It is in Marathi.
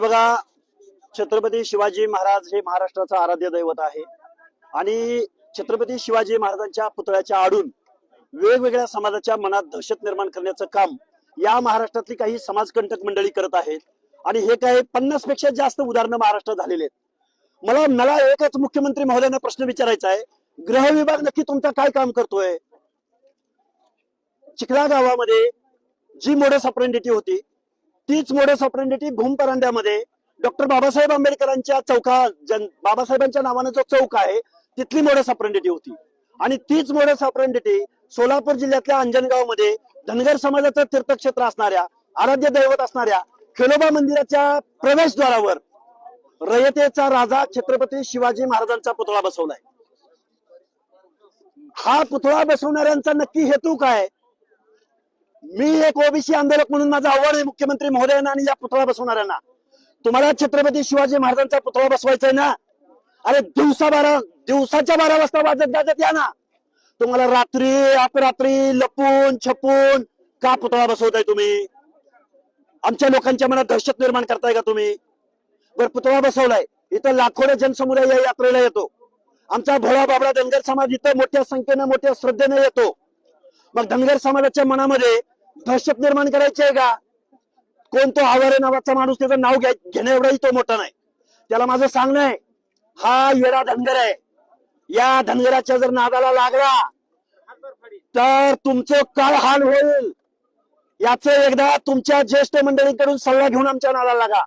बघा, छत्रपती शिवाजी महाराज हे महाराष्ट्राचं आराध्य दैवत आहे आणि छत्रपती शिवाजी महाराजांच्या पुतळ्याच्या आडून वेगवेगळ्या समाजाच्या मनात दहशत निर्माण करण्याचं काम या महाराष्ट्रातली काही समाजकंटक मंडळी करत आहेत आणि हे काय 50 पेक्षा जास्त उदाहरणं महाराष्ट्रात झालेले आहेत। मला एकच मुख्यमंत्री महोदयांना प्रश्न विचारायचा आहे, गृह विभाग नक्की तुमचं काय काम करतोय? चिखला गावामध्ये जी मोडस ऑपरेंडिटी होती तीच मोडस ऑपरेंडिटी भूमपरांड्यामध्ये डॉक्टर बाबासाहेब आंबेडकरांच्या बाबासाहेबांच्या नावानं जो चौक आहे तिथली मोडस ऑपरेंडिटी होती आणि तीच मोडस ऑपरेंडिटी सोलापूर जिल्ह्यातल्या अंजनगाव मध्ये धनगर समाजाचं तीर्थक्षेत्र असणाऱ्या आराध्य दैवत असणाऱ्या खेलोबा मंदिराच्या प्रवेशद्वारावर रयतेचा राजा छत्रपती शिवाजी महाराजांचा पुतळा बसवलाय। हा पुतळा बसवणाऱ्यांचा नक्की हेतू काय? मी एक ओबीसी आंदोलक म्हणून माझं आव्हान आहे मुख्यमंत्री महोदयांना आणि या पुतळा बसवणाऱ्यांना, तुम्हाला छत्रपती शिवाजी महाराजांचा पुतळा बसवायचा आहे ना, अरे दिवसाच्या 12 वाजता वाजत या ना। तुम्हाला रात्री अपरात्री लपून छपून का पुतळा बसवताय तुम्ही? आमच्या लोकांच्या मनात दहशत निर्माण करताय का तुम्ही? बरं, पुतळा बसवलाय, इथं लाखोने जनसमुदाय या यात्रेला येतो, आमचा भोळा बाबडा धनगर समाज इथं मोठ्या संख्येनं मोठ्या श्रद्धेने येतो, मग धनगर समाजाच्या मनामध्ये दहशत निर्माण करायची आहे का? कोण तो आवारे नावाचा माणूस, त्याचं नाव घेण्या एवढाही तो मोठा नाही, त्याला माझं सांगणं आहे, हा येडा धनगर आहे, या धनगराच्या जर नादाला लागला तर तुमचं काय हाल होईल याचं एकदा तुमच्या ज्येष्ठ मंडळींकडून सल्ला घेऊन आमच्या नादाला लागा।